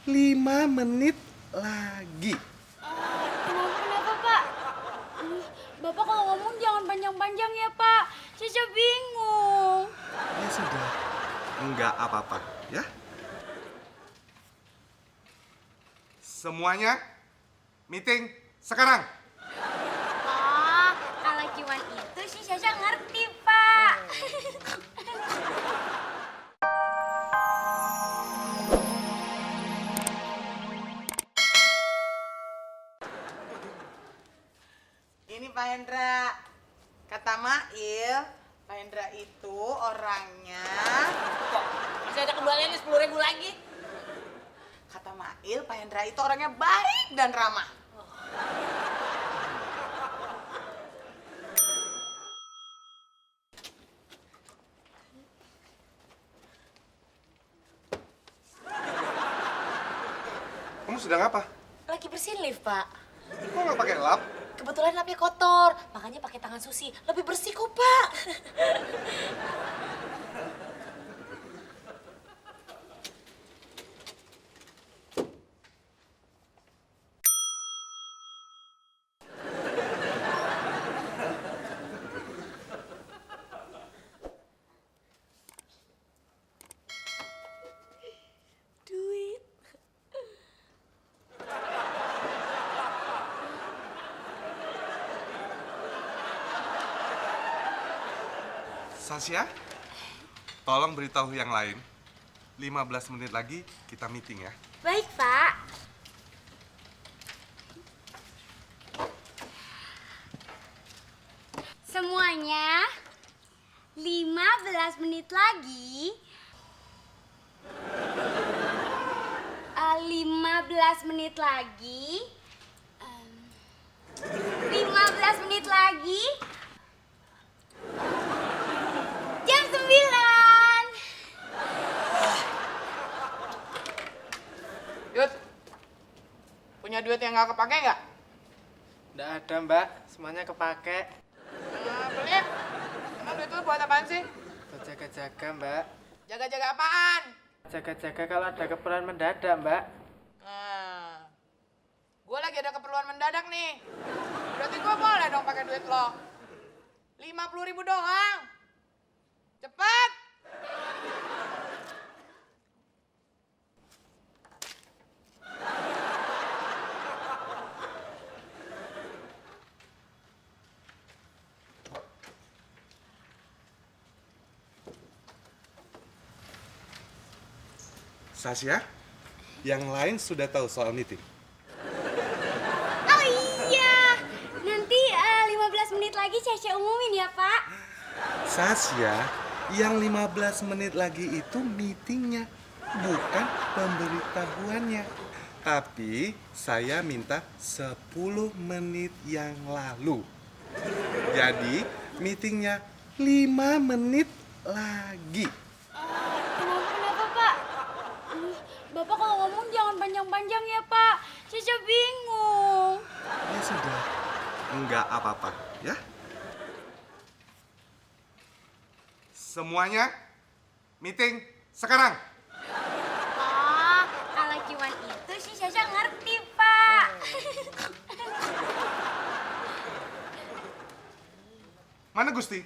5 menit lagi. Kenapa, Pak? Bapak kalau ngomong jangan panjang-panjang ya, Pak. Caca bingung. Ya sudah, enggak apa-apa ya. Semuanya meeting sekarang. Oh, kalau cuma itu sih Caca ngerti, Pak. Ini Pak Hendra, kata Mail, Pak Hendra itu orangnya... Kok masih ada kembaliannya 10.000 lagi? Kata Mail, Pak Hendra itu orangnya baik dan ramah. Kamu sedang apa? Lagi bersihin lift, Pak. Kok nggak pakai lap? Kebetulan lapnya kotor, makanya pakai tangan Susi. Lebih bersih kok, Pak. Duit. Sasya, tolong beritahu yang lain. 15 menit lagi kita meeting ya. Baik, Pak. Semuanya 15 menit lagi. 15 menit lagi. 15 menit lagi. Jam 9. Yud, punya duit yang nggak kepake nggak? Nggak ada, Mbak. Semuanya kepake. Pelit. Emang duit itu buat apaan sih? Buat jaga-jaga, Mbak. Jaga-jaga apaan? Jaga-jaga kalau ada keperluan mendadak, Mbak. Nah, gue lagi ada keperluan mendadak nih. Berarti gue boleh dong pakai duit lo. 50.000 doang. Cepet. Sasya, yang lain sudah tahu soal meeting. Oh iya, nanti 15 menit lagi Caca umumin ya, Pak. Sasya, yang 15 menit lagi itu meetingnya, bukan pemberitahuannya. Tapi saya minta 10 menit yang lalu. Jadi meetingnya 5 menit lagi. Kenapa, Pak? Bapak kalau ngomong jangan panjang-panjang ya, Pak. Caca bingung. Ya sudah, enggak apa-apa ya. Semuanya meeting sekarang. Oh, kalau cuma itu sih Caca ngerti, Pak. Mana Gusti?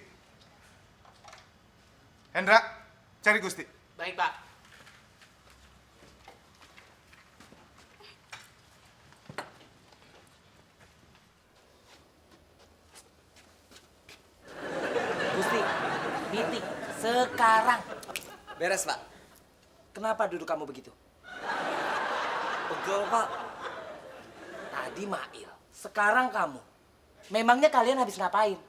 Hendra, cari Gusti. Baik, Pak. Gusti, meeting sekarang. Beres, Pak. Kenapa duduk kamu begitu? Pegel, Pak. Tadi Mail, sekarang kamu. Memangnya kalian habis ngapain?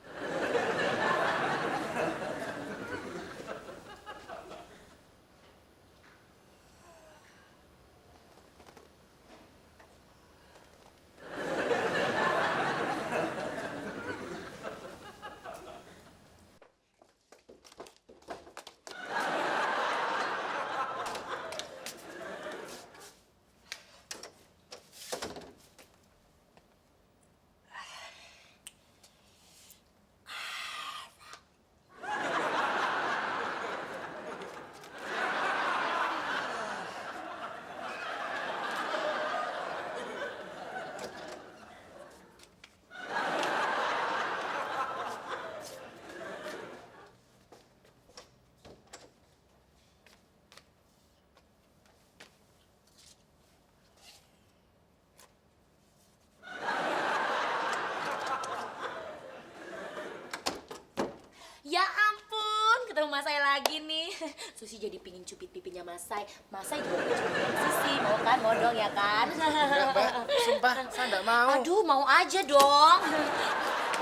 ketemu Masai lagi nih. Susi jadi pingin cupit pipinya Masai. Masai juga pengen cupit pipi Susi. Mau kan? Mau dong ya kan? Enggak, Mbak. Sumpah, saya enggak mau. Aduh, mau aja dong.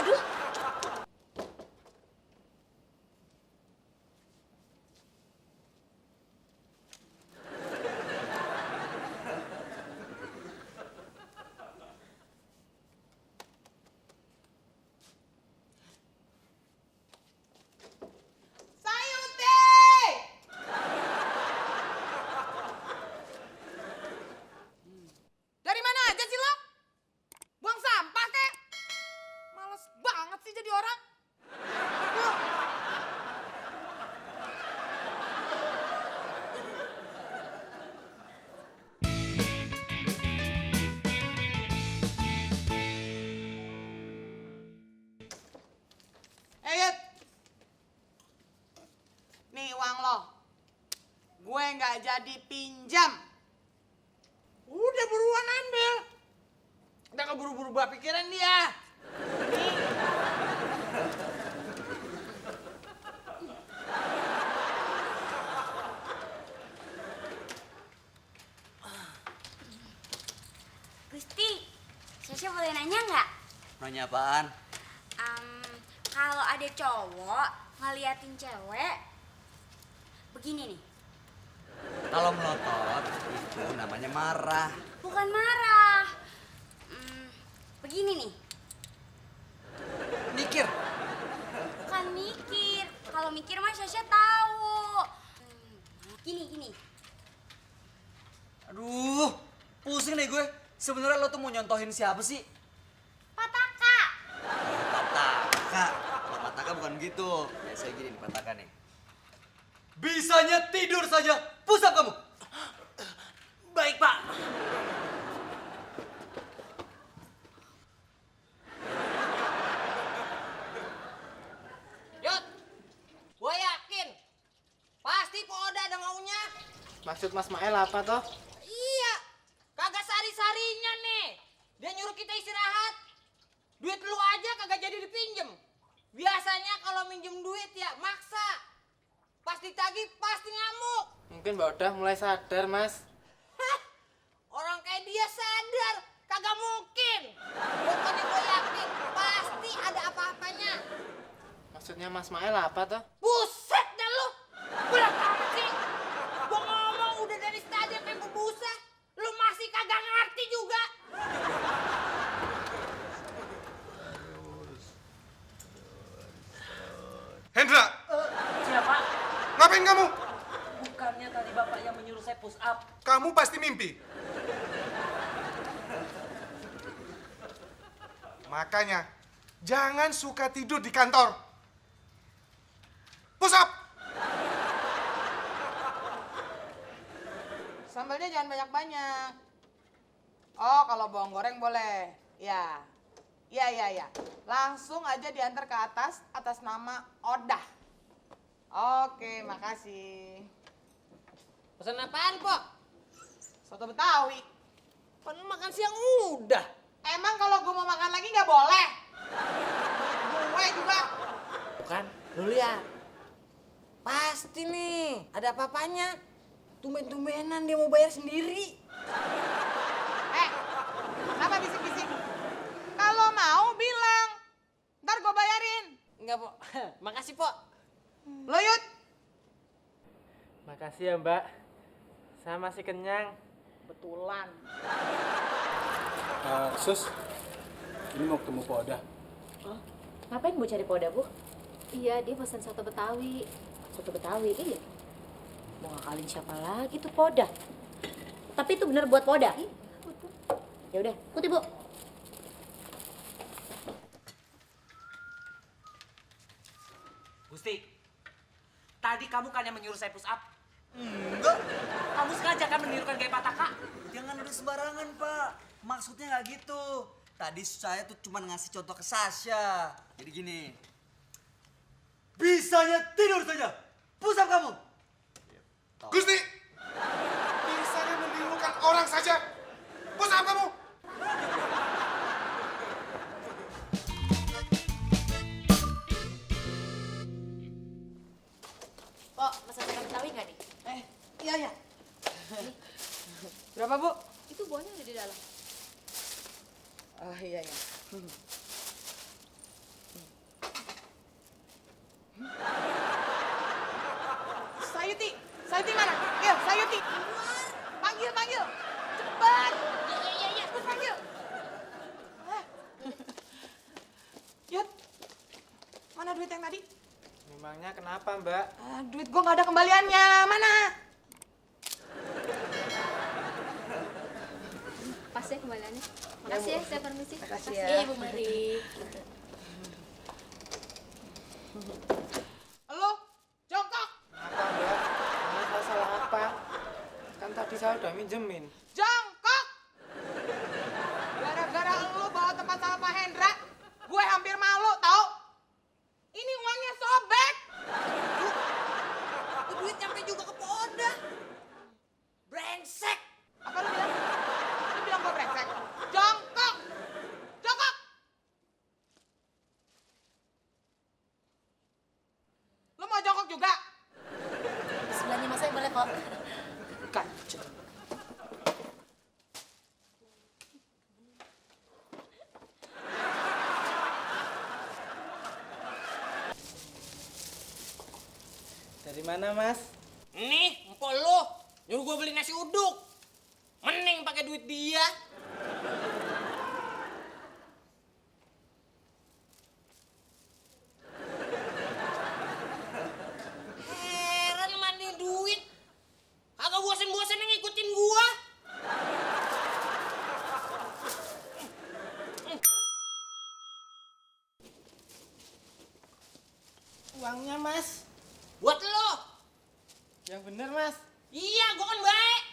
Aduh. Sayuti! Dari mana aja sih lo? Buang sampah kek? Males banget sih jadi orang. Aduh. Yud. Nih uang lo. Gue nggak jadi pinjam. Udah buruan ambil. Udah keburu-buru bawa pikiran dia. Nih. Gusti, Sasha boleh nanya nggak? Nanya apaan? Kalau ada cowok ngeliatin cewek, begini nih, Kalau melotot itu namanya marah. bukan marah. Begini nih, Mikir. bukan mikir. Kalau mikir mah Sasha tahu. Gini. Aduh, pusing deh gue. Sebenarnya lo tuh mau nyontohin siapa sih? Pataka. Pataka. Kalau pataka bukan gitu. Biasanya gini nih pataka nih. Bisanya tidur saja. Pusap kamu. Baik, Pak. Yud. Gue yakin. Pasti Poda ada maunya. Maksud Mas Mael apa toh? Iya. Kagak sari-sarinya nih. Dia nyuruh kita istirahat. Duit lu aja kagak jadi dipinjem. Biasanya kalau minjem duit ya maksa. Pasti tagih, pasti ngamuk. Mungkin Mbak Odah mulai sadar, Mas. Hah, orang kayak dia sadar, kagak mungkin. Pokoknya gue yakin, pasti ada apa-apanya. Maksudnya Mas Mael apa toh? Buset dah lu, berat amat sih. Gue ngomong udah dari tadi sampai busa, lu masih kagak ngerti juga. Hendra, Siapa? ngapain kamu? Bukannya tadi Bapak yang menyuruh saya push up. Kamu pasti mimpi. Makanya, jangan suka tidur di kantor. Push up! Sambalnya jangan banyak-banyak. Oh, kalau bawang goreng boleh. Ya. Ya. Langsung aja diantar ke atas nama Odah. Oke, makasih. Pesan apaan, Pok? Soto Betawi. Kan makan siang udah. Emang kalau gue mau makan lagi nggak boleh? Gue juga. Bukan, lu lihat. Pasti nih, ada apa-apanya. Tumben-tumbenan dia mau bayar sendiri. Kenapa bisik-bisik? Kalau mau bilang, ntar gue bayarin. Enggak, Pok. Makasih, Pok. Lo Yud, Makasih ya, Mbak. Saya masih kenyang. betulan. Sus, ini mau ketemu Pak Odah. Ngapain Bu cari Poda, Bu? Iya, dia pesan soto Betawi. Soto Betawi, iya. Mau ngakalin siapa lagi tuh Poda? Tapi itu bener buat Poda? Ya udah, ikuti Bu. Gusti, tadi kamu kan yang menyuruh saya push up? Enggak. Kamu sengaja kan menirukan gaya pataka? Jangan udah sembarangan, Pak. Maksudnya nggak gitu. Tadi saya tuh cuma ngasih contoh ke Sasha. Jadi gini. Bisanya tidur saja. Pusap kamu. Gusti, bisanya menirukan orang saja. Push up kamu. Kok pesan soto Betawi nggak nih? Iya, iya. Berapa, Bu? Itu buahnya ada di dalam. Oh, iya, iya. Sayuti! Sayuti mana? Iya, Sayuti! Panggil, panggil! Cepat! Iya, cepat panggil! Yud, mana duit yang tadi? Memangnya kenapa, Mbak? Duit gua nggak ada kembaliannya. Mana? Pas ya kembaliannya. Makasih ya, saya permisi. Makasih Iya, ya. Ibu Mari. Lo, jongkok! Kenapa, Mbak? Ini saya salah apa? Kan tadi saya udah minjemin. Jongkok! Gara-gara lo bawa tempat sama Pak Hendra, gue hampir malu, tau? Ini uangnya sobek! Itu duit nyampe juga ke Poda. Brengsek. Apa lu bilang? Lu bilang gue brengsek? Jongkok! Jongkok! Lu mau jongkok juga? Sebelahnya Mas saya boleh kok. Kacau. Dari mana, Mas? Nih, empol lu. Nyuruh gua beli nasi uduk. Mending pakai duit dia. Heran mandi duit. Kagak bosen-bosen ngikutin gua. Uangnya, Mas. Buat lo. Yang bener, Mas. Iya, gua kan baik.